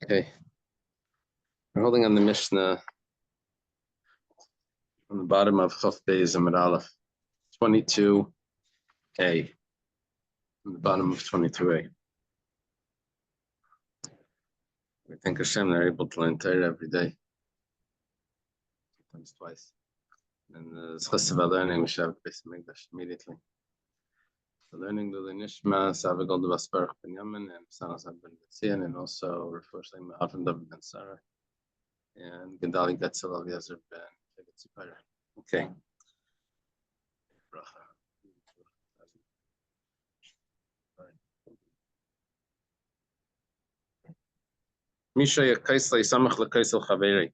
Okay, we're holding on the Mishnah on the bottom of Chaf Beis Amud Aleph, 22a, on the bottom of 22a. We thank Hashem they're able to learn Torah every day, sometimes twice. And the Chas of learning, we should have Beis Hamikdash immediately. The learning the Nishma, Savigol de Basparach Ben Yamin, and Sanas Ben Betzian, and also Refuah Shleima Avram David Ben Sarah, and Gedali Getzel Eliezer Ben Tzipara. Okay. Misha Kaisla Samach Lakaisel Chaveri.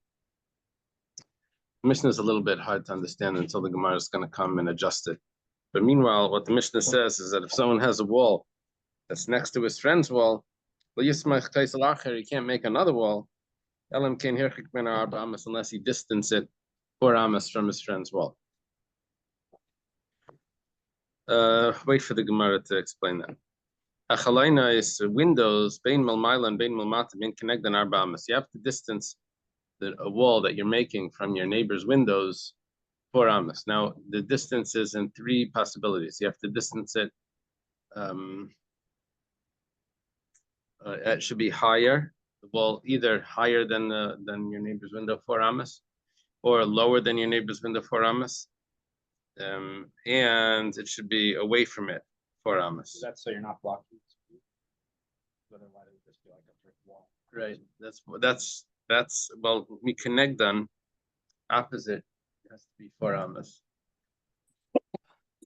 Mishnah is a little bit hard to understand until the Gemara is going to come and adjust it. But meanwhile, what the Mishnah says is that if someone has a wall that's next to his friend's wall, he can't make another wall unless he distance it 4 amas from his friend's wall. Wait for the Gemara to explain that. Achalaina is windows, bein malmaila and bein malmata, bein connected 4 amas. You have to distance a wall that you're making from your neighbor's windows 4 amas. Now, the distance is in 3 possibilities. You have to distance it. It should be higher. The wall either higher than your neighbor's window 4 amas, or lower than your neighbor's window 4 amas. And it should be away from it 4 amas. So that's so you're not blocking. Otherwise, it would just be like a brick wall. Right. That's well, we connect them opposite. It has to be 4 amas.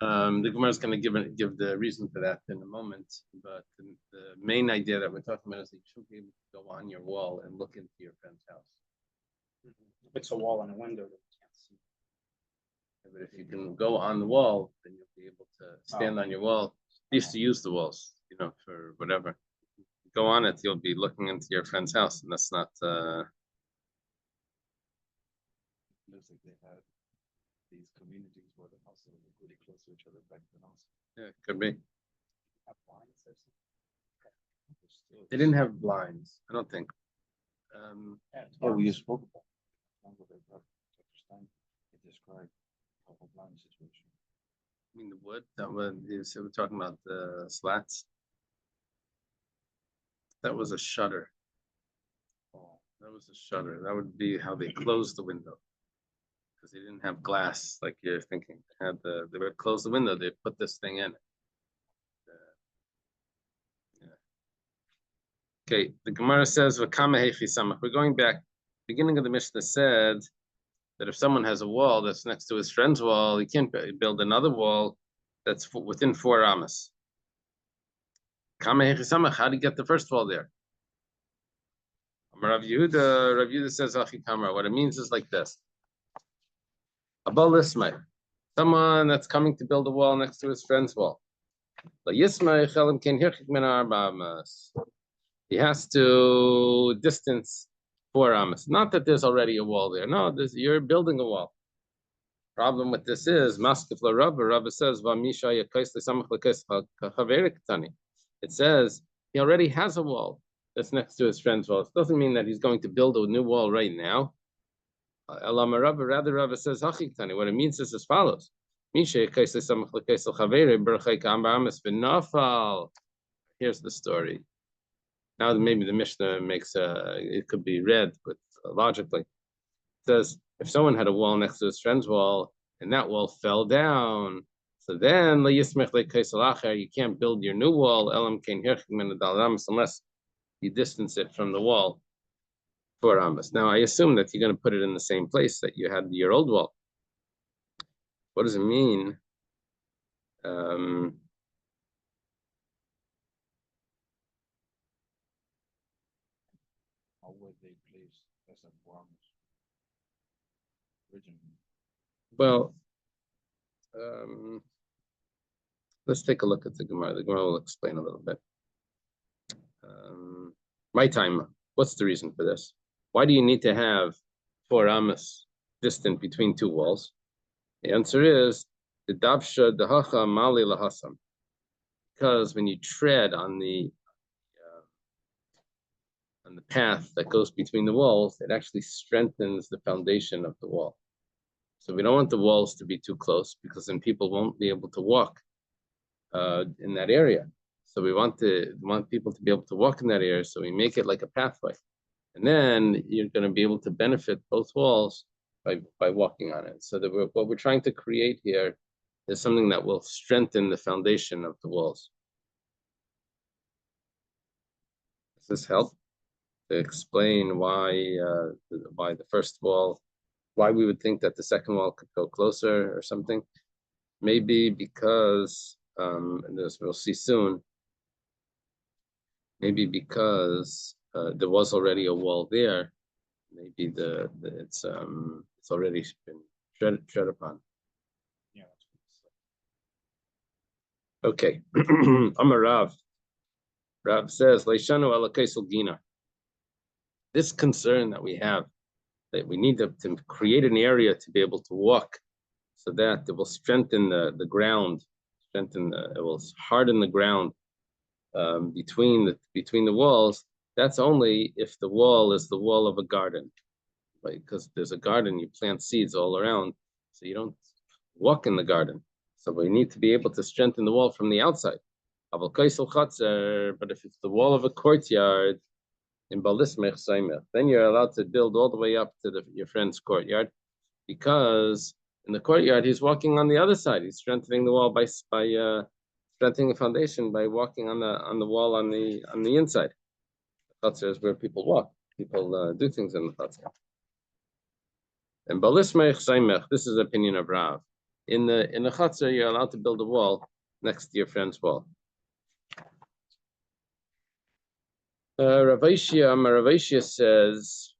The Gemara is going to give the reason for that in a moment, but the main idea that we're talking about is that you should be able to go on your wall and look into your friend's house. If it's a wall and a window that you can't see. But if you can go on the wall, then you'll be able to stand on your wall. You used to use the walls, for whatever. Go on it, you'll be looking into your friend's house, and that's not. Looks like they had these communities where the houses were really close to each other back then also. Yeah, it could be. Have blinds or something. They didn't have blinds, I don't think. We spoke about it described a blind situation. I mean the wood that was. So we're talking about the slats. That was a shutter. Oh, that was a shutter. That would be how they closed the window. Because they didn't have glass like you're thinking. They would close the window, they put this thing in. Yeah. Okay, the Gemara says, we're going back. Beginning of the Mishnah said that if someone has a wall that's next to his friend's wall, he can't build another wall that's within 4 amas. How do you get the first wall there? Rav Yehuda says, what it means is like this. Someone that's coming to build a wall next to his friend's wall. He has to distance 4 amas. Not that there's already a wall there. No, you're building a wall. Problem with this is, Rabba says, it says he already has a wall that's next to his friend's wall. It doesn't mean that he's going to build a new wall right now. Rather, Rabba says, what it means is as follows. Here's the story. Now maybe the Mishnah makes it could be read, but logically. It says, if someone had a wall next to his friend's wall, and that wall fell down, so then you can't build your new wall unless you distance it from the wall 4 amas. Now I assume that you're going to put it in the same place that you had your old wall. What does it mean? How were they placed as a farmers originally? Well, let's take a look at the Gemara. The Gemara will explain a little bit. My time. What's the reason for this? Why do you need to have 4 amas distant between 2 walls? The answer is the davsha dahacha mali lahasam. Because when you tread on the the path that goes between the walls, it actually strengthens the foundation of the wall. So we don't want the walls to be too close, because then people won't be able to walk in that area. So we want people to be able to walk in that area. So we make it like a pathway, and then you're going to be able to benefit both walls by walking on it. So that what we're trying to create here is something that will strengthen the foundation of the walls. Does this help to explain why the first wall, why we would think that the second wall could go closer or something? Maybe because, and as we'll see soon, maybe because there was already a wall there. Maybe it's already been tread upon. Yeah, that's what it's Okay. Amar Rav. Rav says, Leishanu ala kaisel gina. This concern that we have, that we need to create an area to be able to walk, so that it will strengthen the ground, it will harden the ground between the walls. That's only if the wall is the wall of a garden, right? Because there's a garden, you plant seeds all around, so you don't walk in the garden. So we need to be able to strengthen the wall from the outside. But if it's the wall of a courtyard, in then you're allowed to build all the way up to your friend's courtyard, because in the courtyard he's walking on the other side. He's strengthening the wall by strengthening the foundation by walking on the wall on the inside. The chutzner is where people walk. People do things in the chutzner. And this is the opinion of Rav. In the chutzner, you're allowed to build a wall next to your friend's wall. Rav Aishia says,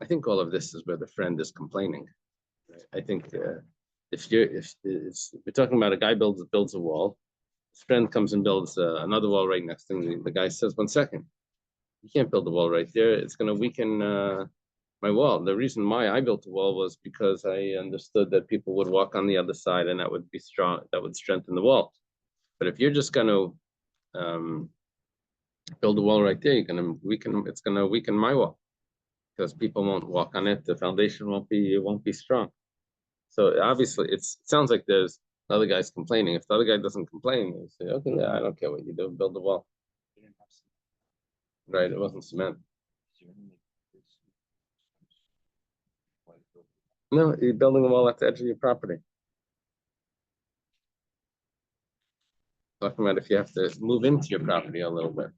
I think all of this is where the friend is complaining. I think if we're talking about a guy builds a wall, his friend comes and builds another wall right next to him. The guy says, 1 second, you can't build a wall right there. It's going to weaken my wall. The reason why I built a wall was because I understood that people would walk on the other side, and that would be strong. That would strengthen the wall. But if you're just going to build a wall right there, it's going to weaken my wall, because people won't walk on it. The foundation won't be strong. So obviously, it sounds like there's other guys complaining. If the other guy doesn't complain, you say, okay, yeah, I don't care what you do, build the wall. Right, it wasn't cement. No, you're building a wall at the edge of your property. Talking about if you have to move into your property a little bit,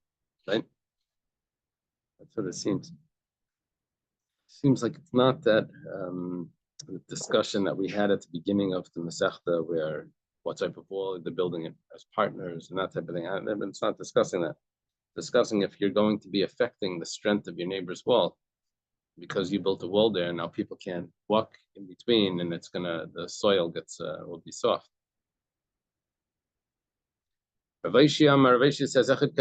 right? That's what it seems. Seems like it's not that discussion that we had at the beginning of the Masechta, where what type of wall they're building it as partners and that type of thing. It's not discussing that. Discussing if you're going to be affecting the strength of your neighbor's wall, because you built a wall there, and now people can't walk in between, and the soil will be soft. Rav Aishia says, it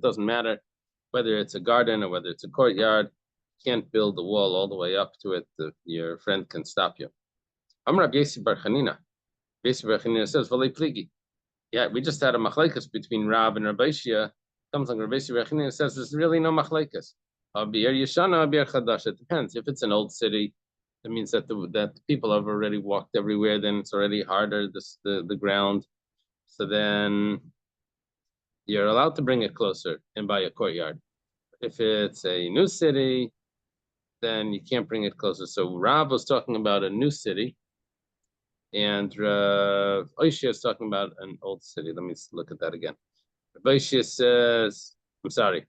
doesn't matter whether it's a garden or whether it's a courtyard. You can't build the wall all the way up to it. Your friend can stop you. Amar Rabbi Yossi bar Chanina. Yossi bar Chanina says, "V'lei pligi." Yeah, we just had a machlekes between Rav and Rabbi Aishia. Comes like Rabbi Yossi bar Chanina says, there's really no machlekes. Bi'er yeshana, bi'er chadash. It depends. If it's an old city, that means that the people have already walked everywhere. Then it's already harder, the ground. So then you're allowed to bring it closer and buy a courtyard. If it's a new city, then you can't bring it closer. So Rav was talking about a new city, and Rav Aishia is talking about an old city. Let me look at that again. Rav Aishia says, I'm sorry,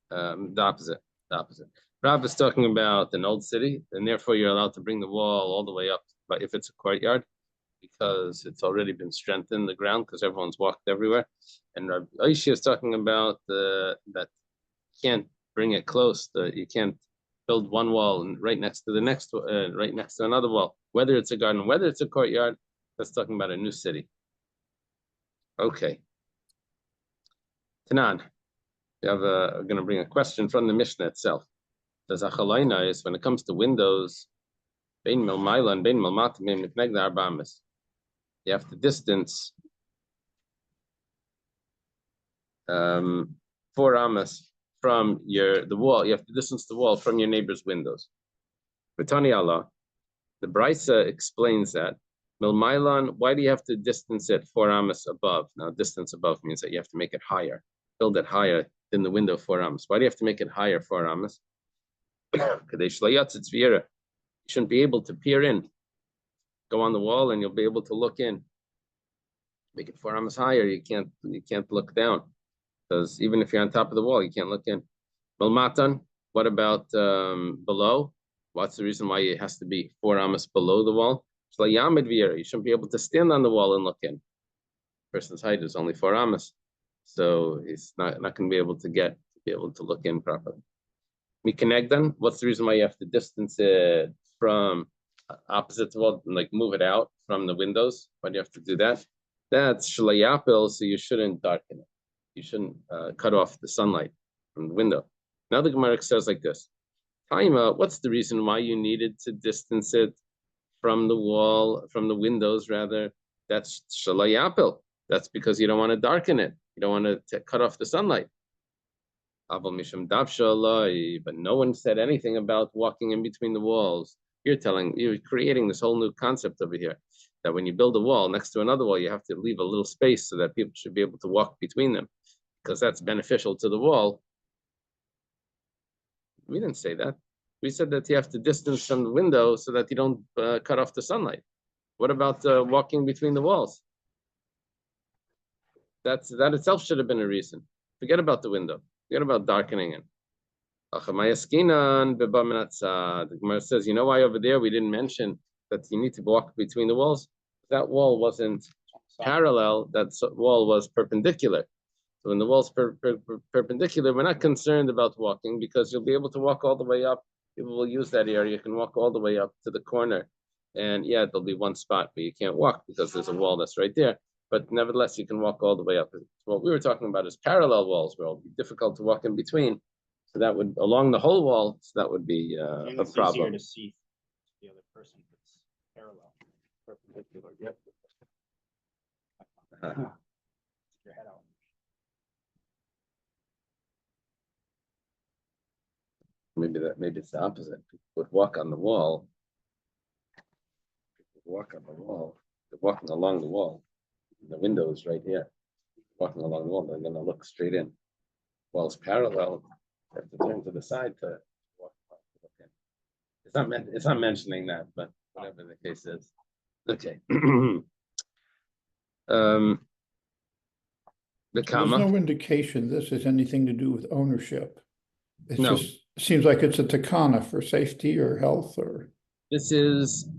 the opposite. Rav is talking about an old city, and therefore you're allowed to bring the wall all the way up, but if it's a courtyard, because it's already been strengthened, the ground, because everyone's walked everywhere. And Rabbi Aishia is talking about that you can't bring it close. You can't build one wall right next to the next, right next to another wall. Whether it's a garden, whether it's a courtyard, that's talking about a new city. Okay. Tanan, we're going to bring a question from the Mishnah itself. Does achalaina is when it comes to windows, bein milmaila and bein milmata bein mitneg the arbamis. You have to distance 4 amas from the wall. You have to distance the wall from your neighbor's windows. B'tani Allah, the Brisa explains that. Milmailan, why do you have to distance it 4 amas above? Now, distance above means that you have to make it higher, build it higher than the window 4 amas. Why do you have to make it higher 4 amas? You shouldn't be able to peer in. Go on the wall and you'll be able to look in. Make it 4 amas higher. You can't look down, because even if you're on top of the wall, you can't look in. Milmatan, what about below? What's the reason why it has to be 4 amas below the wall? You shouldn't be able to stand on the wall and look in. Person's height is only 4 amas, so he's not going to be able to look in properly. Mikanegdan, what's the reason why you have to distance it from opposite the wall, like move it out from the windows? Why do you have to do that? That's shlayapil, so you shouldn't darken it. You shouldn't cut off the sunlight from the window. Now the Gemara says like this: Taima, what's the reason why you needed to distance it from the wall, from the windows rather? That's shalayapil. That's because you don't want to darken it. You don't want to cut off the sunlight. But no one said anything about walking in between the walls. You're creating this whole new concept over here, that when you build a wall next to another wall, you have to leave a little space so that people should be able to walk between them, because that's beneficial to the wall. We didn't say that. We said that you have to distance from the window so that you don't cut off the sunlight. What about walking between the walls? That itself should have been a reason. Forget about the window. Forget about darkening it. The Gemara says, you know why over there we didn't mention that you need to walk between the walls? That wall wasn't parallel, that wall was perpendicular. So when the wall's perpendicular, we're not concerned about walking, because you'll be able to walk all the way up. People will use that area. You can walk all the way up to the corner. And yeah, there'll be one spot where you can't walk because there's a wall that's right there. But nevertheless, you can walk all the way up. What we were talking about is parallel walls, where it'll be difficult to walk in between. So that would, along the whole wall, so that would be a problem. Easier to see the other person if it's parallel, perpendicular. Yep. Your head out. Maybe it's the opposite. People would walk on the wall. People would walk on the wall. They're walking along the wall. The window is right here. Walking along the wall, they're going to look straight in. Wall's parallel. They have to turn to the side to walk in. It's not mentioning that, but whatever the case is. Okay. The There's no indication this has anything to do with ownership. It No. just seems like it's a takana for safety or health or. This is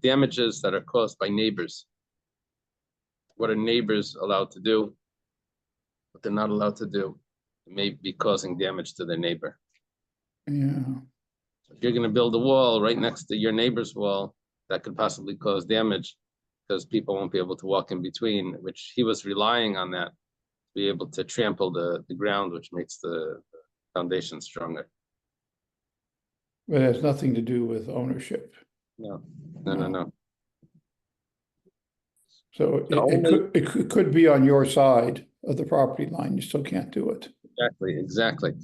damages that are caused by neighbors. What are neighbors allowed to do? What they're not allowed to do. It may be causing damage to their neighbor. Yeah. So if you're going to build a wall right next to your neighbor's wall, that could possibly cause damage, because people won't be able to walk in between, which he was relying on that to be able to trample the ground, which makes the foundation stronger. But it has nothing to do with ownership. No. So it could be on your side of the property line. You still can't do it. Exactly.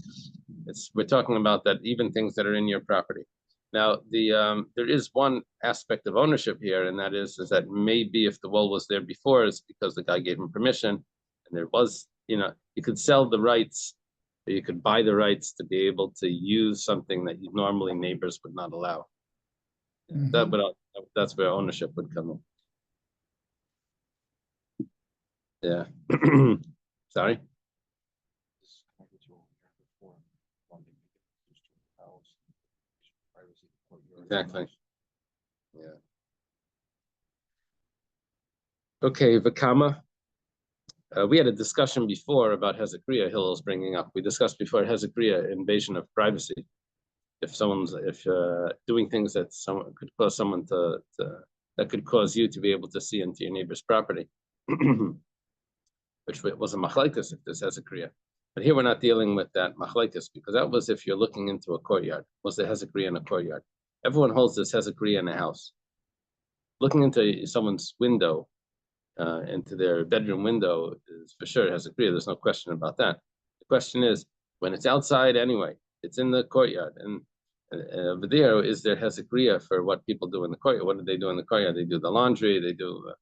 We're talking about that, even things that are in your property. Now, there is one aspect of ownership here, and that is that maybe if the wall was there before, it's because the guy gave him permission, and there was, you could sell the rights, or you could buy the rights to be able to use something that normally neighbors would not allow. Mm-hmm. That's where ownership would come in. Yeah. Sorry. Exactly. Yeah. Okay, Vakama. We had a discussion before about Hezekiah. Hillel's bringing up. We discussed before Hezekiah invasion of privacy. If doing things that someone could cause someone that could cause you to be able to see into your neighbor's property, which was a machlaikas if there's Hezekiah. But here we're not dealing with that machlaikas, because that was if you're looking into a courtyard. Was the Hezekiah in a courtyard? Everyone holds this Hezekiah in a house. Looking into someone's window into their bedroom window is for sure has a kriya. There's no question about that. The question is when it's outside anyway, it's in the courtyard, and over there is there has a kriya for what people do in the courtyard. What do they do in the courtyard? They do the laundry. They do,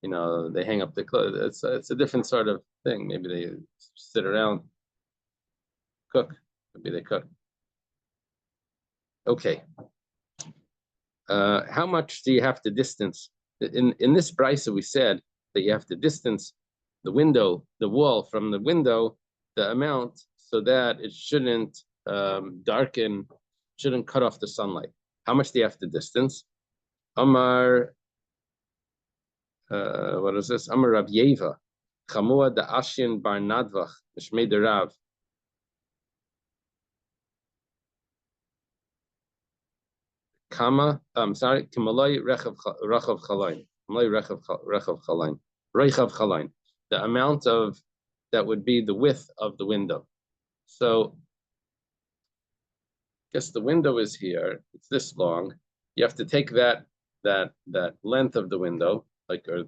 they hang up the clothes. It's a different sort of thing. Maybe they sit around, cook. Maybe they cook. Okay. How much do you have to distance? In this brisa we said that you have to distance the window, the wall from the window, the amount so that it shouldn't darken, shouldn't cut off the sunlight. How much do you have to distance? Amar, what is this? Amar Rav Yeva, Chamua da Ashin bar Nadvach, Mishmei de Rav. Kama, I'm sorry, Kimaloi Rechav Chalain. Rechav Chalain. The amount of that would be the width of the window. So I guess the window is here, it's this long. You have to take that length of the window, like, or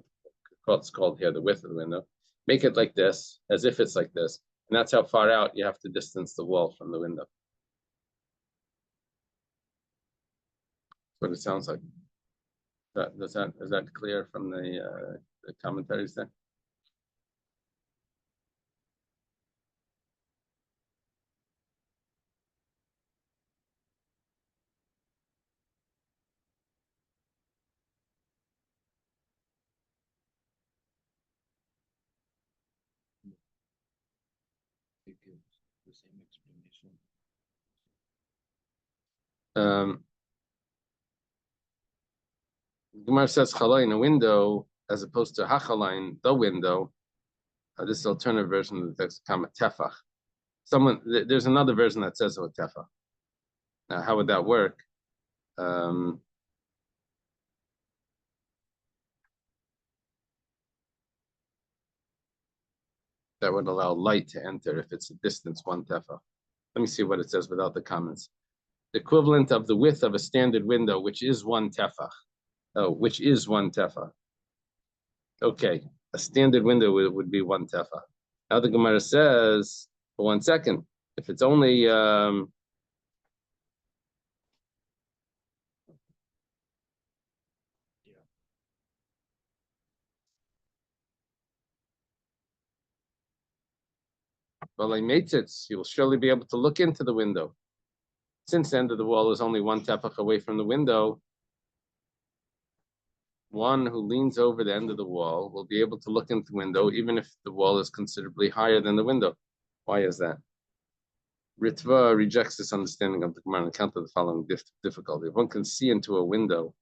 what's called here the width of the window, make it like this, as if it's like this, and that's how far out you have to distance the wall from the window. What it sounds like. Is that clear from the commentaries there? They give the same explanation. Gemara says chalain, a window, as opposed to hachalain, the window. This is alternative version of the text, kama tefach. There's another version that says a tefach. Now, how would that work? That would allow light to enter if it's a distance one tefach. Let me see what it says without the comments. The equivalent of the width of a standard window, which is one tefach. Oh, which is one tefach. Okay, a standard window would be one tefach. Now the Gemara says, for 1 second, if it's only you will surely be able to look into the window. Since the end of the wall is only one tefach away from the window, one who leans over the end of the wall will be able to look into the window, even if the wall is considerably higher than the window. Why is that? Ritva rejects this understanding of the Gemara on account of the following difficulty. If one can see into a window,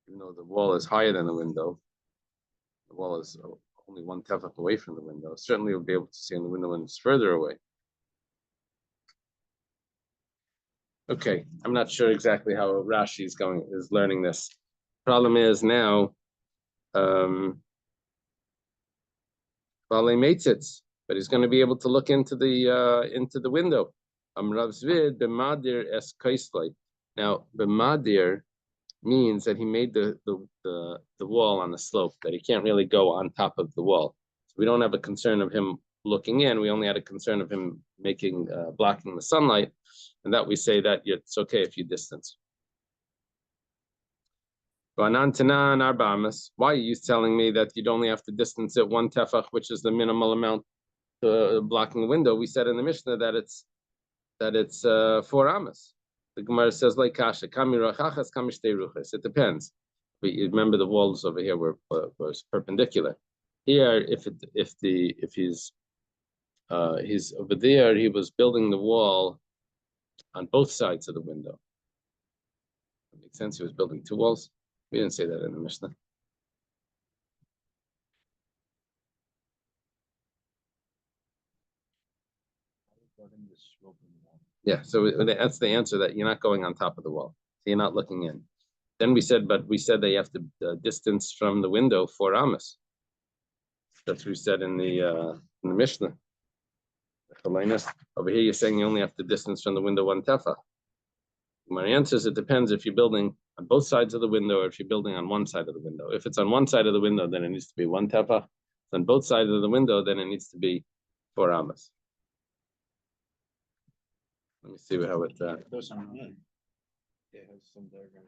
even though the wall is higher than the window, the wall is only one tefach away from the window, certainly you'll be able to see in the window when it's further away. Okay, I'm not sure exactly how Rashi is learning this. Problem is now, but he's going to be able to look into the window. Now, b'madir means that he made the wall on the slope, that he can't really go on top of the wall. So we don't have a concern of him looking in. We only had a concern of him blocking the sunlight, and that we say that it's okay if you distance. Why are you telling me that you'd only have to distance it one tefach, which is the minimal amount blocking the window? We said in the Mishnah that it's 4 amas. The Gemara says like kasha kamirachachas kamishtei. It depends. You remember the walls over here were perpendicular. Here, if he's over there, he was building the wall on both sides of the window. That makes sense. He was building 2 walls. We didn't say that in the Mishnah. Yeah, so that's the answer, that you're not going on top of the wall. So you're not looking in. Then we said that you have to distance from the window 4 amas. That's what we said in the Mishnah. Over here, you're saying you only have to distance from the window 1 tefach. My answer is it depends if you're building on both sides of the window, or if you're building on one side of the window. If it's on one side of the window, then it needs to be 1 tefach. On both sides of the window, then it needs to be 4 amas. Let me see how it. There's some. It has some diagram.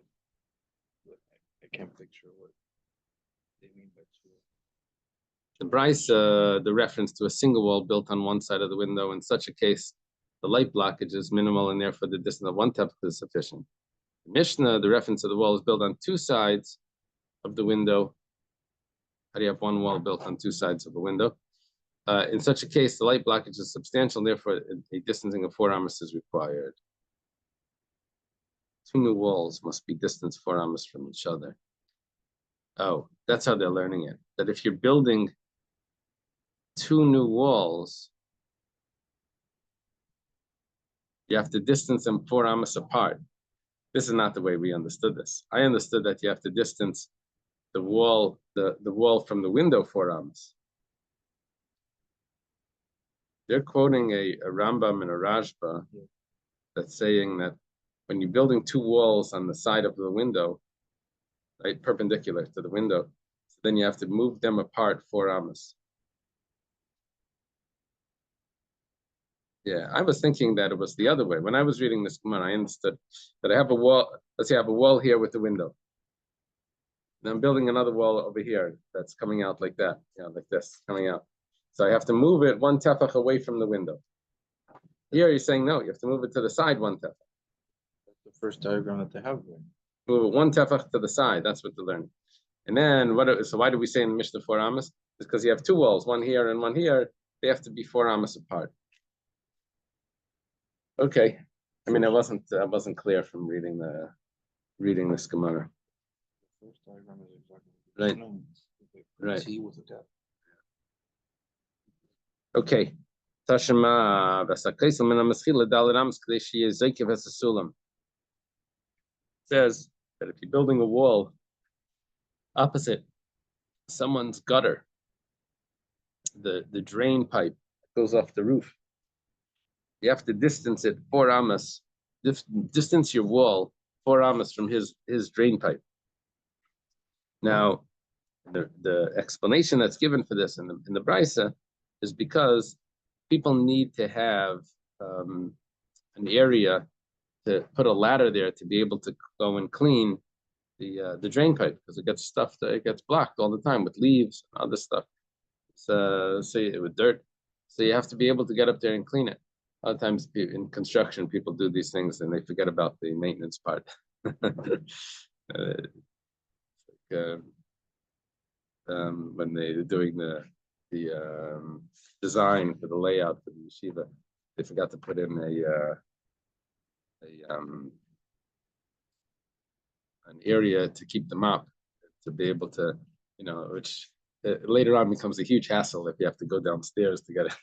I can't picture what they mean by two. The brisa, the reference to a single wall built on one side of the window. In such a case, the light blockage is minimal, and therefore the distance of 1 tefach is sufficient. The Mishnah, the reference to the wall is built on 2 sides of the window. How do you have 1 wall built on 2 sides of the window? In such a case, the light blockage is substantial, and therefore a distancing of 4 amos is required. 2 new walls must be distanced 4 amos from each other. Oh, that's how they're learning it. That if you're building 2 new walls, you have to distance them 4 amos apart. This is not the way we understood this. I understood that you have to distance the wall, the wall from the window 4 amos. They're quoting a Rambam and a Rajba that's saying that when you're building 2 walls on the side of the window, right, perpendicular to the window, so then you have to move them apart 4 amos. Yeah, I was thinking that it was the other way. When I was reading this Gemara, I understood that I have a wall. Let's say I have a wall here with the window. And I'm building another wall over here that's coming out like that, like this, coming out. So I have to move it 1 tefach away from the window. Here you're saying no, you have to move it to the side 1 tefach. That's the first diagram that they have there. Move it 1 tefach to the side. That's what they're learning. And then so why do we say in the Mishnah 4 amos? It's because you have 2 walls, 1 here and 1 here. They have to be 4 amos apart. Okay, I mean, I wasn't clear from reading this Gemara. The first diagram is exactly Right. Right. T with a depth. Okay. Tashema v'sakaisel min ha'maschila daled amos k'dei sheyeh zeikev ha'sulam. Says that if you're building a wall opposite someone's gutter, the drain pipe goes off the roof, you have to distance it 4 amos, distance your wall 4 amos from his drain pipe. Now, the explanation that's given for this in the brisa is because people need to have an area to put a ladder there to be able to go and clean the drain pipe, because it gets stuffed, it gets blocked all the time with leaves and other stuff. Say with dirt. So you have to be able to get up there and clean it. A lot of times in construction, people do these things and they forget about the maintenance part. When they're doing the design for the layout for the yeshiva, they forgot to put in an area to keep the mop, to be able to, which later on becomes a huge hassle if you have to go downstairs to get it.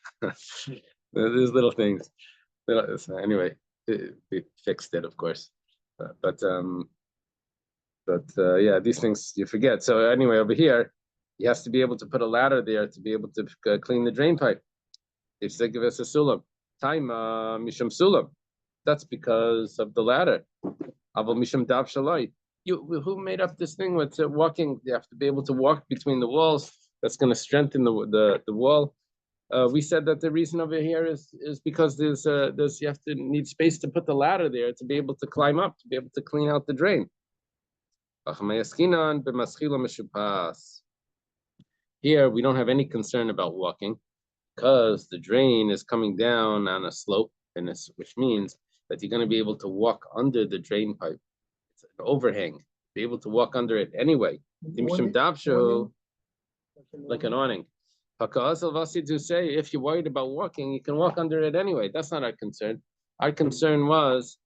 There's little things. So anyway, we fixed it, of course, but yeah, these things you forget. So anyway, over here, he has to be able to put a ladder there to be able to clean the drain pipe. If they give us a sulam, time misham sulam, that's because of the ladder. Aval misham dav shalai. Who made up this thing with walking? You have to be able to walk between the walls. That's going to strengthen the wall. We said that the reason over here is because there's you have to need space to put the ladder there to be able to climb up, to be able to clean out the drain. Here we don't have any concern about walking because the drain is coming down on a slope, which means that you're going to be able to walk under the drain pipe. It's an overhang. Be able to walk under it anyway. Like an awning. To say if you're worried about walking, you can walk under it anyway. That's not our concern. Our concern was,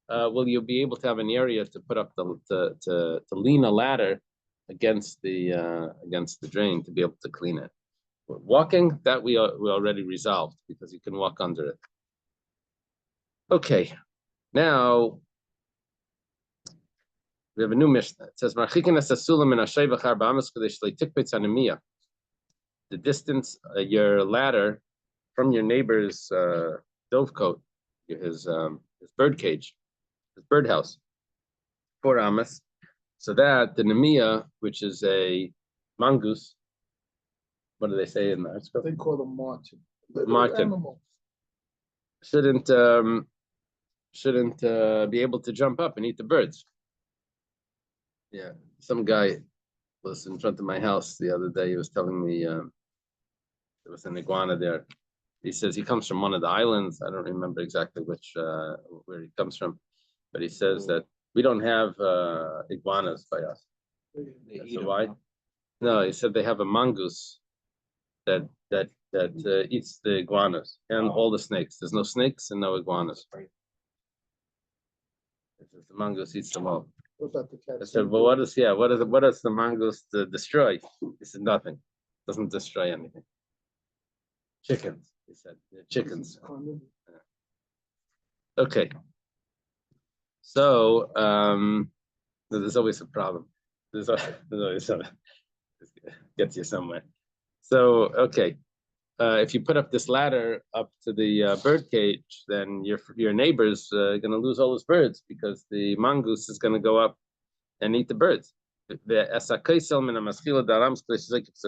will you be able to have an area to put up to lean a ladder against the drain to be able to clean it. Walking, that we already resolved because you can walk under it. Okay, now we have a new Mishnah. It says, the distance your ladder from your neighbor's dovecote, his bird cage, his birdhouse, 4 amos, So that the Nemiya, which is a mongoose, what do they say in that? They call them marten. Marten. Animals. Shouldn't be able to jump up and eat the birds. Yeah, some guy was in front of my house the other day. He was telling me there was an iguana there. He says he comes from one of the islands. I don't remember exactly which where he comes from, but he says that we don't have iguanas by us. So why? No, he said they have a mongoose that eats the iguanas and all the snakes. There's no snakes and no iguanas. The mongoose eats them all. What about the cats? I said, well, what does the mongoose destroy? He said, nothing. Doesn't destroy anything. Chickens, he said. Yeah, chickens. Okay. So there's always a problem. There's always something. Gets you somewhere. So okay. If you put up this ladder up to the bird cage, then your neighbor's going to lose all his birds because the mongoose is going to go up and eat the birds. It's a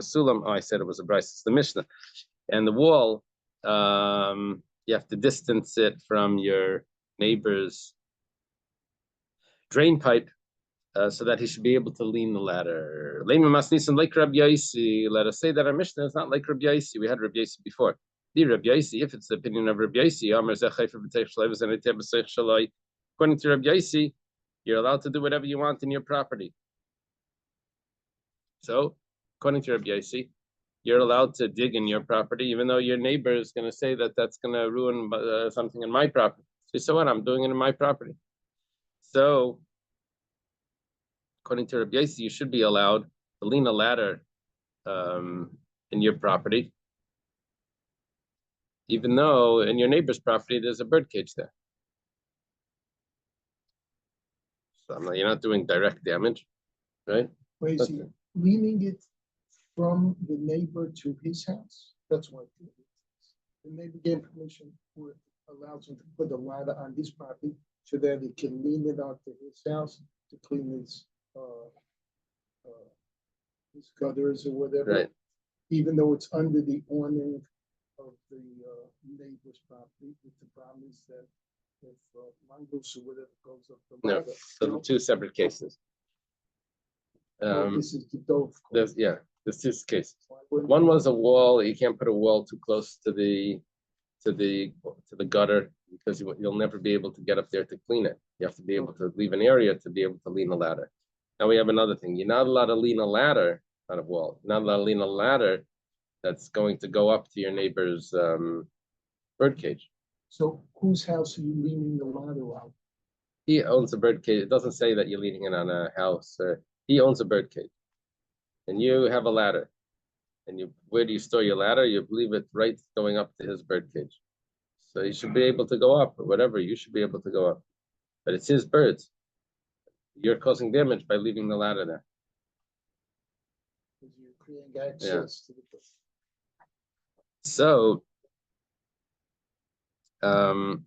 sulam. Oh, I said it was a bryce. It's the Mishnah. And the wall, you have to distance it from your neighbor's drain pipe so that he should be able to lean the ladder. Let us say that our Mishnah is not like Rabbi Yaisi. We had Rabbi Yaisi before. The Rabbi Yaisi, if it's the opinion of Rabbi Yaisi, according to Rabbi Yaisi, you're allowed to do whatever you want in your property. So, according to Rabbi Yaisi, you're allowed to dig in your property, even though your neighbor is going to say that that's going to ruin something in my property. So what? I'm doing it in my property. So, according to Rabbi Yaisi, you should be allowed to lean a ladder in your property, even though in your neighbor's property there's a bird cage there. So you're not doing direct damage, right? Wait, is he leaning it from the neighbor to his house? That's what it is. The neighbor gave permission, or allows him to put a ladder on his property so that he can lean it onto his house to clean his gutters or whatever. Right. Even though it's under the awning of the neighbor's property, but the problem is that if mongoose or whatever goes up the ladder. No, so the two separate cases. This is the dove. There's two cases. One was a wall. You can't put a wall too close to the gutter because you'll never be able to get up there to clean it. You have to be able to leave an area to be able to lean a ladder. Now we have another thing. You're not allowed to lean a ladder on a wall. You're not allowed to lean a ladder that's going to go up to your neighbor's bird cage. So whose house are you leaning the ladder on? He owns a bird cage. It doesn't say that you're leaning it on a house. He owns a bird cage, and you have a ladder. And where do you store your ladder? You leave it right going up to his bird cage. So you should be able to go up or whatever. You should be able to go up, but it's his birds. You're causing damage by leaving the ladder there. Because you're creating access to the bird. So the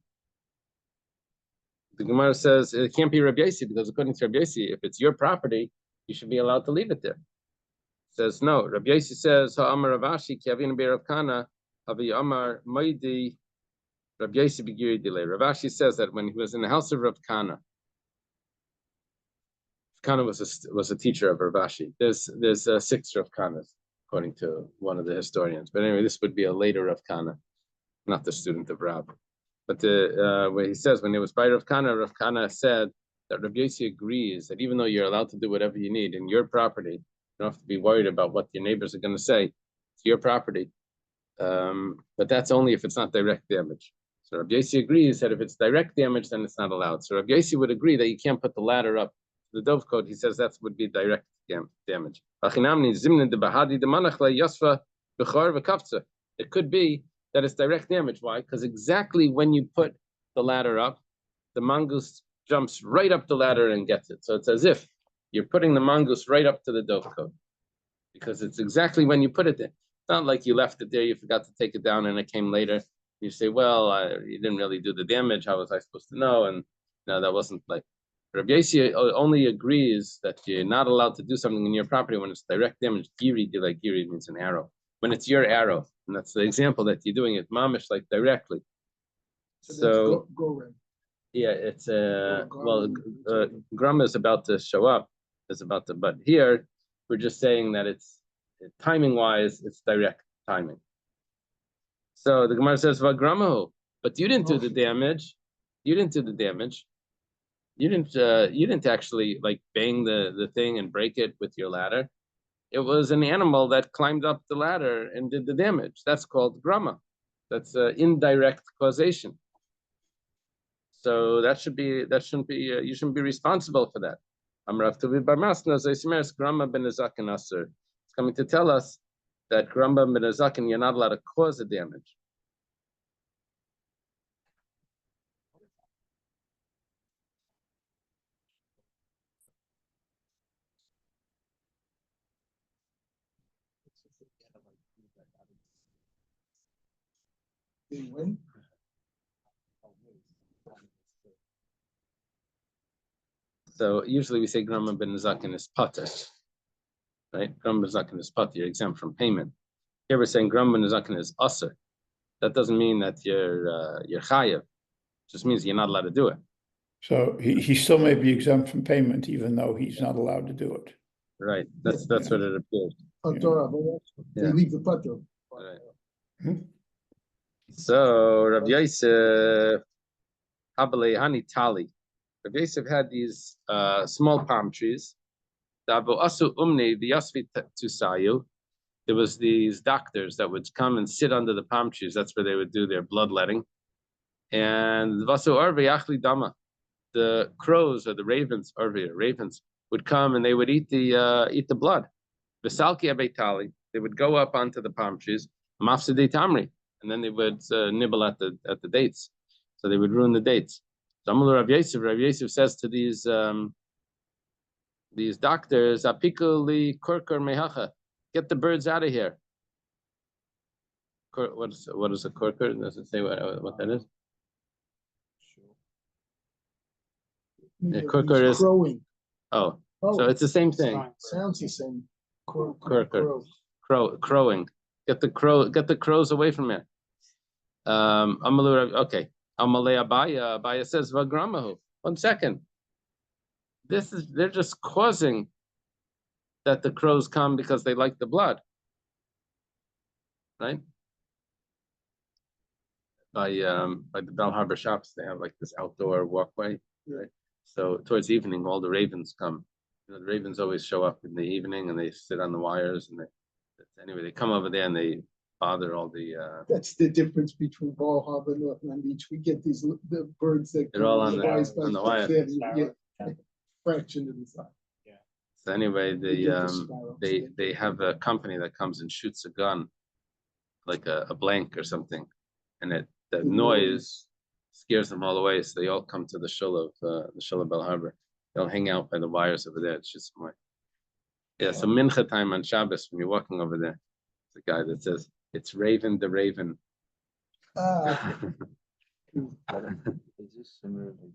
Gemara says it can't be Rabbi Yaisi because according to Rabbi Yaisi, if it's your property, you should be allowed to leave it there. It says no. Rabbi Yaisi says Ha'amar Ravashi ki avinu be'Rav Kana havi Amar Moidi Rabbi Yaisi b'giri delay. Ravashi says that when he was in the house of Rav Kana, Kana was a teacher of Ravashi. There's 6 Rav Kanas according to one of the historians. But anyway, this would be a later Rav Kana, not the student of Rav. But where he says when it was by Rav Kana said that Rabbi Yossi agrees that even though you're allowed to do whatever you need in your property, you don't have to be worried about what your neighbors are going to say. It's your property. But that's only if it's not direct damage. So Rabbi Yossi agrees that if it's direct damage, then it's not allowed. So Rabbi Yossi would agree that you can't put the ladder up the dove coat. He says that would be direct damage. It could be that it's direct damage. Why? Because exactly when you put the ladder up, the mongoose jumps right up the ladder and gets it. So it's as if you're putting the mongoose right up to the dove coat, because it's exactly when you put it there. It's not like you left it there, you forgot to take it down, and it came later. You say, well, you didn't really do the damage. How was I supposed to know? And no, that wasn't like Rabbi Yossi only agrees that you're not allowed to do something in your property when it's direct damage. Giri means an arrow. When it's your arrow, and that's the example that you're doing it mamish like directly. So yeah, it's Grama is about to show up. But here we're just saying that it's timing wise, it's direct timing. So the Gemara says, "Vagramahu," but you didn't do the damage. You didn't do the damage. You didn't actually like bang the thing and break it with your ladder. It was an animal that climbed up the ladder and did the damage. That's called grama. That's indirect causation. So that shouldn't be you shouldn't be responsible for that. Grama ben Azakin Asur. It's coming to tell us that grama ben Azakin, you're not allowed to cause the damage. They win. So usually we say grama ben Azakin is pater, right? Grama ben Azakin is pater, you're exempt from payment. Here we're saying grama ben Azakin is asur. That doesn't mean that you're chayav. It just means you're not allowed to do it. So he still may be exempt from payment, even though he's not allowed to do it. Right. That's what it appears. They leave the pater. Right. So Rav Yosef, Habale Hani Tali. Rav Yosef had these small palm trees. There was these doctors that would come and sit under the palm trees. That's where they would do their bloodletting. And the crows or the ravens, ravens would come and they would eat the blood. They would go up onto the palm trees, and then they would nibble at the dates. So they would ruin the dates. So Rav Yosef says to these doctors, "Apikuli kurkur mehacha, get the birds out of here." What is a kurkur? Does it say what that is? Yeah, kurkur is crowing. Oh, so it's the same thing. Sounds the same. Crowing. Get the crows away from here. Okay. Amalei Abaya says Vagramahu. 1 second. They're just causing that the crows come because they like the blood. Right? By the Bell Harbor shops, they have like this outdoor walkway. Right? So towards evening, all the ravens come. The ravens always show up in the evening and they sit on the wires and they come over there and they bother all the. That's the difference between Ball Harbor and North Miami Beach. We get the birds that they're all on the wire. Fraction of the size. Yeah. So anyway, they have a company that comes and shoots a gun, like a blank or something, and the noise scares them all away. So they all come to the shul of Bell Harbor. They'll hang out by the wires over there. It's just more. Yeah. So mincha time on Shabbos when you're walking over there, the guy that says it's Raven the Raven. Is this similar to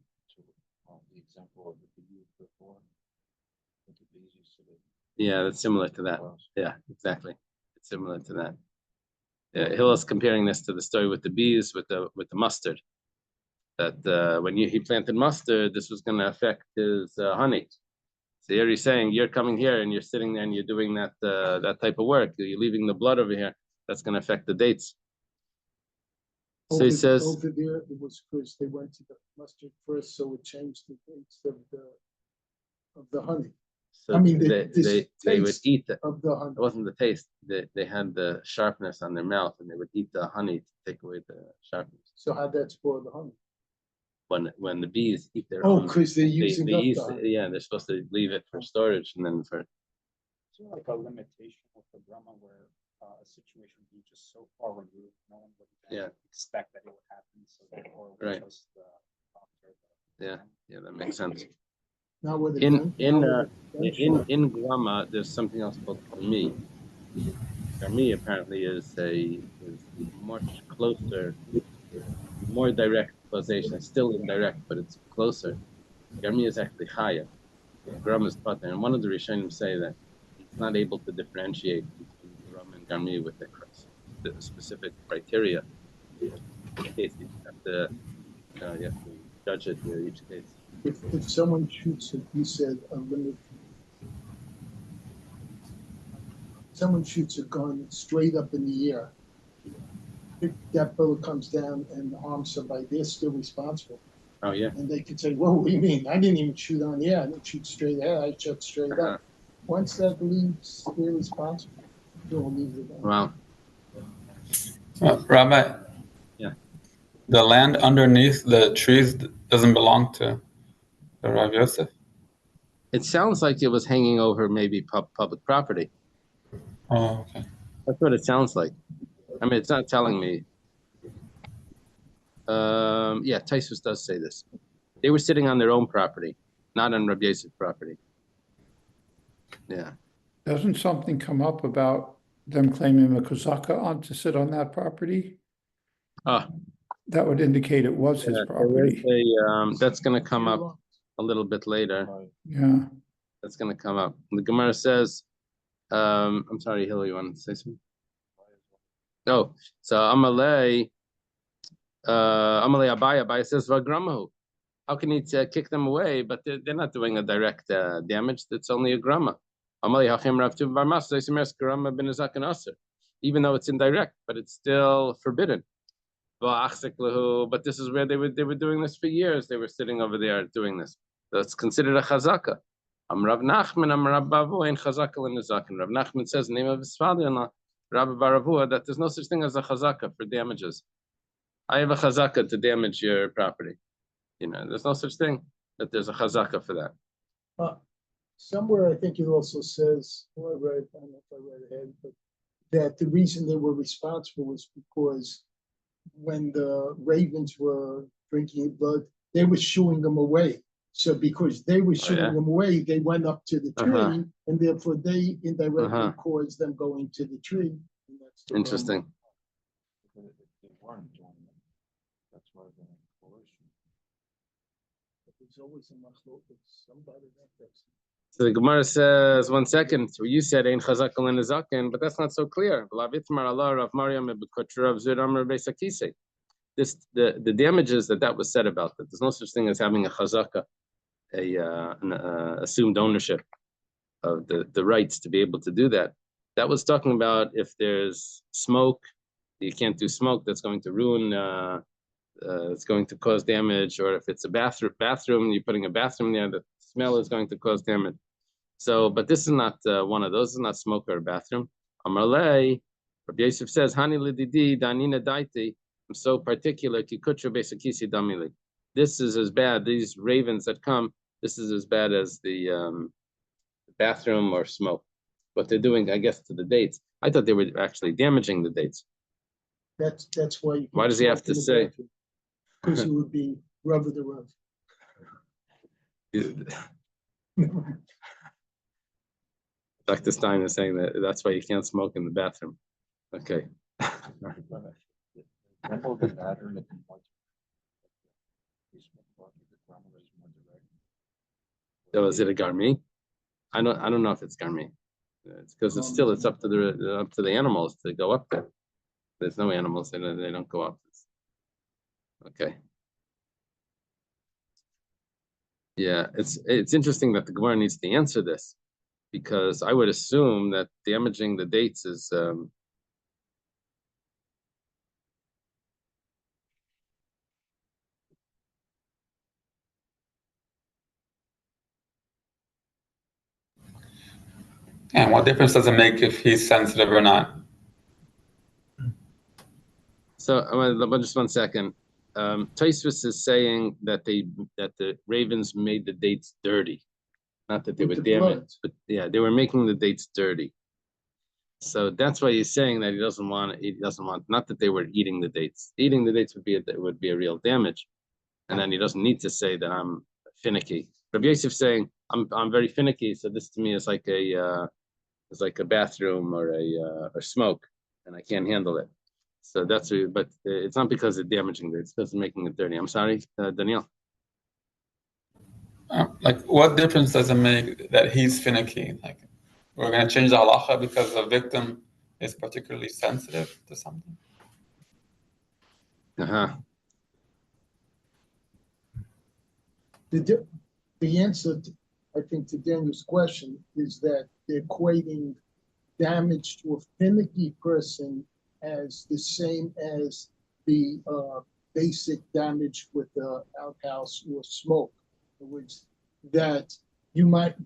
the example of the bee before? The bees used to Yeah, that's similar to that. Yeah, exactly. It's similar to that. Yeah, Hillel's comparing this to the story with the bees with the mustard. That when he planted mustard, this was going to affect his honey. So here he's saying you're coming here and you're sitting there and you're doing that type of work. You're leaving the blood over here. That's going to affect the dates. So he says over there it was because they went to the mustard first, so it changed the dates of the honey. So I mean, they would eat it. Of the honey. It wasn't the taste. They had the sharpness on their mouth, and they would eat the honey to take away the sharpness. So how'd that spoil the honey? When the bees eat their own, because they're using they up use, the honey. yeah, they're supposed to leave it for storage and then for. Is there like a limitation of the drama where a situation would be just so far removed, no one would expect that it would happen, so therefore we Right. just Yeah, that makes sense. Now with In Grama, there's something else called Karmi. Karmi apparently is much closer, more direct causation. It's still indirect, but it's closer. Garmi is actually higher. Grum is pater, and one of the Rishonim say that he's not able to differentiate between Grum and Garmi with the specific criteria. Each case, you have to judge it in each case. If someone shoots it, you said a limit. Someone shoots a gun straight up in the air. If that bullet comes down and harms somebody, they're still responsible. Oh yeah. And they could say, well, what do you mean? I didn't even shoot on the air. I didn't shoot straight ahead. I shot straight up. Once that leaves, they're responsible. They'll leave it alone. Wow. Rabbi. Yeah. The land underneath the trees doesn't belong to the Rav Yosef. It sounds like it was hanging over maybe public property. Oh, okay. That's what it sounds like. I mean, it's not telling me. Yeah, Taisus does say this. They were sitting on their own property, not on Rabbi Yosef's property. Yeah. Doesn't something come up about them claiming a kozaka to sit on that property? That would indicate it was his property. That's going to come up a little bit later. Yeah. That's going to come up. The Gemara says, I'm sorry, Hill, you want to say something? Oh, so Amalei Abaya says, Vagramahu. How can he kick them away? But they're not doing a direct damage. That's only a grama. Even though it's indirect, but it's still forbidden. But this is where they were doing this for years. They were sitting over there doing this. That's considered a chazaka. Rav Nachman, Rav Bavu, ain't chazaka l'nezaken. Rav Nachman says, in the name of his father-in-law, Rabbi Baravua, that there's no such thing as a chazaka for damages. I have a chazaka to damage your property. There's no such thing that there's a chazaka for that. Somewhere I think it also says, I don't know if I read ahead, but that the reason they were responsible was because when the ravens were drinking blood, they were shooing them away. So because they were shooing them away, they went up to the tree, and therefore they indirectly caused them going to the tree. And that's the Interesting. If they weren't doing it, that's why they're in coercion. There's always a machlok with somebody that does. So the Gemara says, 1 second, you said ein chazak l'nezaken, but that's not so clear. The damages that was said about that. There's no such thing as having a chazaka, an assumed ownership of the rights to be able to do that. That was talking about if there's smoke, you can't do smoke. That's going to ruin. It's going to cause damage. Or if it's a bathroom, you're putting a bathroom there, the smell is going to cause damage. So, but this is not one of those. This is not smoke or a bathroom. Amarlei, Rabbi Yosef says, Hani lididi danina daiti. I'm so particular. Kikutra besakisi damili. This is as bad. These ravens that come. This is as bad as the bathroom or smoke. What they're doing, I guess, to the dates. I thought they were actually damaging the dates. That's why. Why does he have to say? Because it would be rubber the rub. Dr. Stein is saying that's why you can't smoke in the bathroom. Okay. So is it a garmi? I don't know if it's garmi. It's because it's up to the animals to go up there. There's no animals, they don't go up. Okay. Yeah, it's interesting that the Gemara needs to answer this, because I would assume that damaging the dates is And what difference does it make if he's sensitive or not? So just 1 second. Tosfos is saying that the ravens made the dates dirty, not that they were damaged, but yeah, they were making the dates dirty. So that's why he's saying that he doesn't want. Not that they were eating the dates. Eating the dates would be a real damage, and then he doesn't need to say that I'm finicky. Rabbi Yosef saying I'm very finicky, so this to me is like a bathroom or or smoke, and I can't handle it. So that's but it's not because of damaging it, it's because of making it dirty. I'm sorry, Danielle. Like, what difference does it make that he's finicky? Like, we're gonna change the halacha because the victim is particularly sensitive to something? The answer, I think, to Daniel's question is that they're equating damage to a finicky person as the same as the basic damage with the outhouse or smoke, which that you might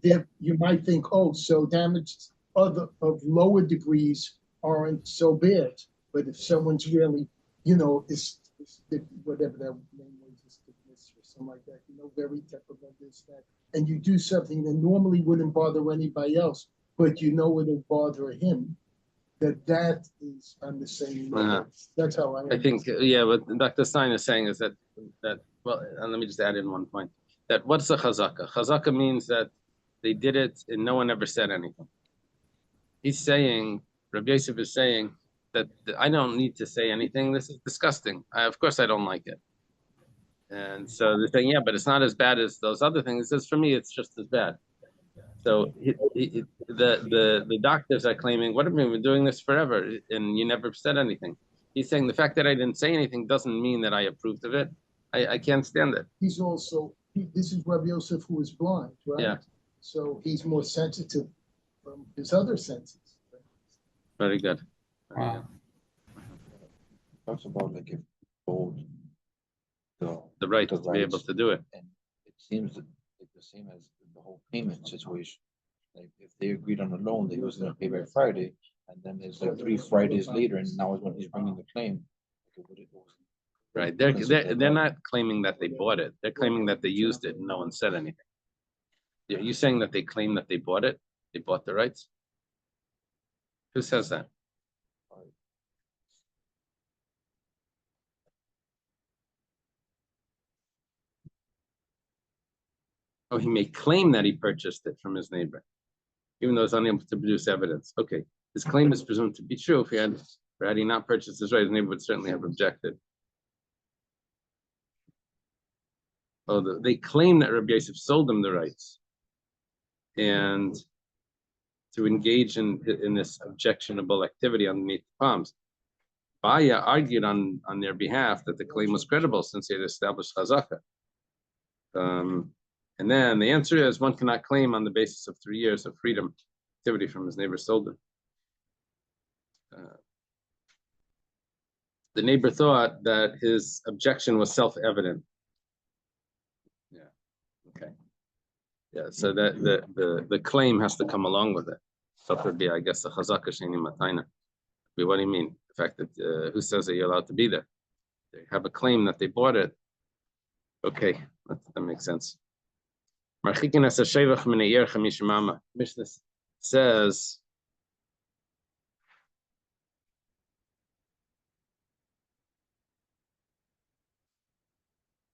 think, oh, so damage of lower degrees aren't so bad, but if someone's really, is whatever that name was, or something like that, very typical this, that, and you do something that normally wouldn't bother anybody else, but it'll bother him, that is on the same level. That's how I think, what Dr. Stein is saying is that well, and let me just add in one point, that what's a chazaka? Chazaka means that they did it and no one ever said anything. He's saying, Rabbi Yosef is saying that I don't need to say anything. This is disgusting. Of course I don't like it. And so they're saying, yeah, but it's not as bad as those other things. He says, for me, it's just as bad. So the doctors are claiming, what have we been doing this forever? And you never said anything. He's saying the fact that I didn't say anything doesn't mean that I approved of it. I can't stand it. He's also, this is Rabbi Yosef, who is blind, right? Yeah. So he's more sensitive from his other senses. Very good. Wow. Talks about like if told the right to be able to do it. And it seems that like the same as the whole payment situation. Like if they agreed on a loan that he was going to pay by Friday, and then it's like 3 Fridays later, and now is when he's bringing the claim. Right. They're not claiming that they bought it. They're claiming that they used it and no one said anything. Are you saying that they claim that they bought it? They bought the rights? Who says that? Oh, he may claim that he purchased it from his neighbor, even though he's unable to produce evidence. Okay, his claim is presumed to be true. If had he not purchased his right, his neighbor would certainly have objected. Oh, they claim that Rabbi Yosef sold them the rights, and to engage in this objectionable activity underneath the palms. Baya argued on their behalf that the claim was credible since he had established chazaka. And then the answer is one cannot claim on the basis of 3 years of freedom activity from his neighbor sold them. The neighbor thought that his objection was self-evident. Yeah. Okay. Yeah. So that the claim has to come along with it. So it would be, I guess, the chazaka sheni matayna. What do you mean? The fact that who says that you're allowed to be there? They have a claim that they bought it. Okay, that makes sense. Mishnah says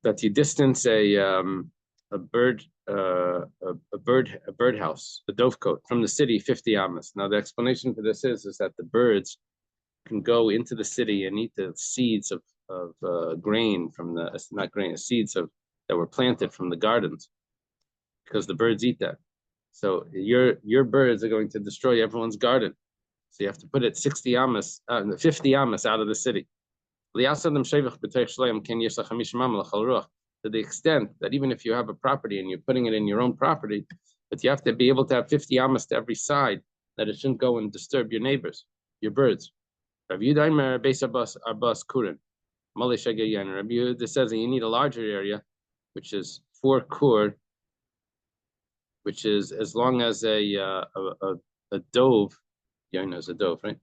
that you distance a birdhouse, a dovecote, from the city 50 amas. Now the explanation for this is that the birds can go into the city and eat the seeds of grain from seeds that were planted from the gardens, because the birds eat that. So your birds are going to destroy everyone's garden. So you have to put it 50 amas out of the city. To the extent that even if you have a property and you're putting it in your own property, but you have to be able to have 50 amas to every side, that it shouldn't go and disturb your neighbors, your birds. Rabbi Yehuda says that you need a larger area, which is 4 kur, which is as long as a dove, is a dove, right?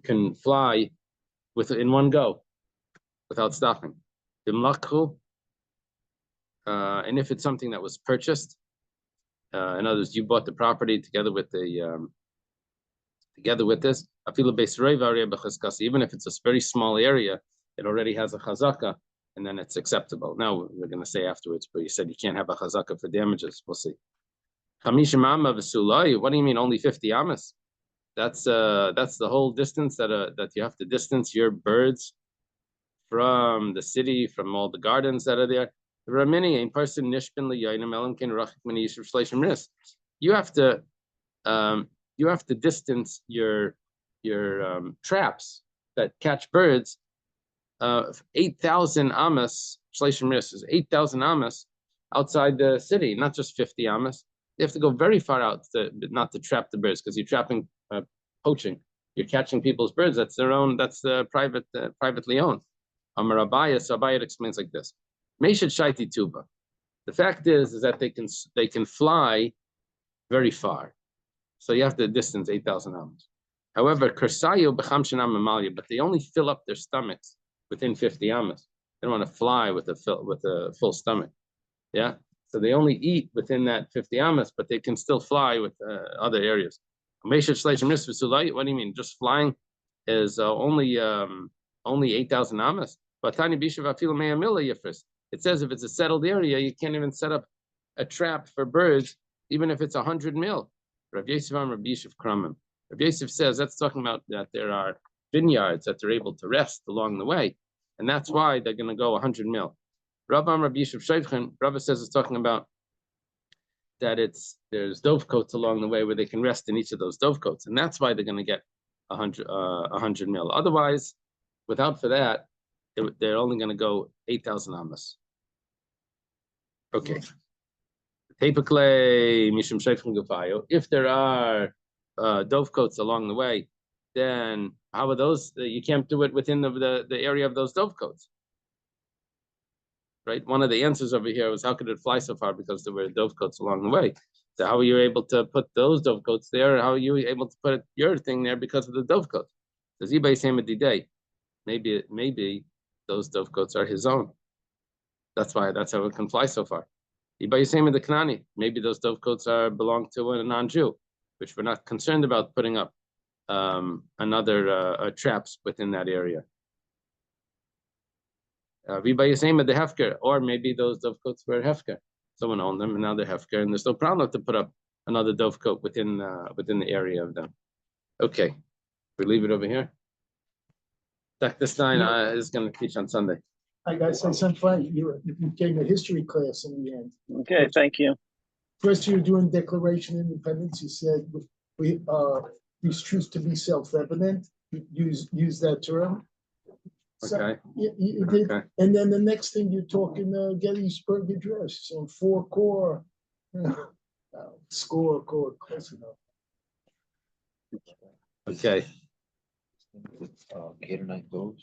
Can fly in one go without stopping. And if it's something that was purchased, in other words, you bought the property together with this, even if it's a very small area, it already has a chazaka, and then it's acceptable. Now we're going to say afterwards, but you said you can't have a chazaka for damages. We'll see. What do you mean only 50 amas? That's the whole distance that you have to distance your birds from the city, from all the gardens that are there. Ramini, a person nishbin liyainam elam ken rachik min yishuv shleishim ris. You have to distance your traps that catch birds 8,000 amas. Shleishim ris is 8,000 amas outside the city, not just 50 amas. You have to go very far out not to trap the birds, because you're trapping poaching. You're catching people's birds. That's their own. That's privately owned. Amar Abayah. So Abayah explains like this: Meishad shaiti tuba. The fact is that they can fly very far, so you have to distance 8,000 amas. However, kursayu b'chamshin amamalya, but they only fill up their stomachs within 50 amas. They don't want to fly with a full stomach. Yeah, so they only eat within that 50 amas, but they can still fly with other areas. What do you mean? Just flying is only 8,000 amas. It says if it's a settled area, you can't even set up a trap for birds, even if it's 100 mil. Rav Yosef says that's talking about that there are vineyards that they're able to rest along the way, and that's why they're going to go 100 mil. Rabbi says it's talking about that there's dovecotes along the way where they can rest in each of those dovecotes, and that's why they're going to get 100 mil. Otherwise, without for that, they're only going to go 8,000 amas. Okay. If there are dovecotes along the way, then how are those? You can't do it within the area of those dovecotes. Right? One of the answers over here was how could it fly so far? Because there were dovecotes along the way. So how are you able to put those dovecotes there? How are you able to put your thing there because of the dovecote? Does eBay say maybe those dovecotes are his own. That's how it can fly so far. eBay saying the Kanani, maybe those dovecotes belong to a non-Jew, which we're not concerned about putting up another traps within that area. The hefker, or maybe those dovecotes were hefker. Someone owned them and now they're hefker, and there's no problem to put up another dovecote within the area of them. Okay, we leave it over here. Dr. Stein is going to teach on Sunday. I gotta say something funny. You gave a history class in the end. Okay, thank you. First, you were doing Declaration of Independence. You said these truths to be self-evident. Use that term. So, Okay. You did, Okay. and then the next thing you're talking Gettysburg Address, so 4 core, score, close enough. Okay. Gator night goes.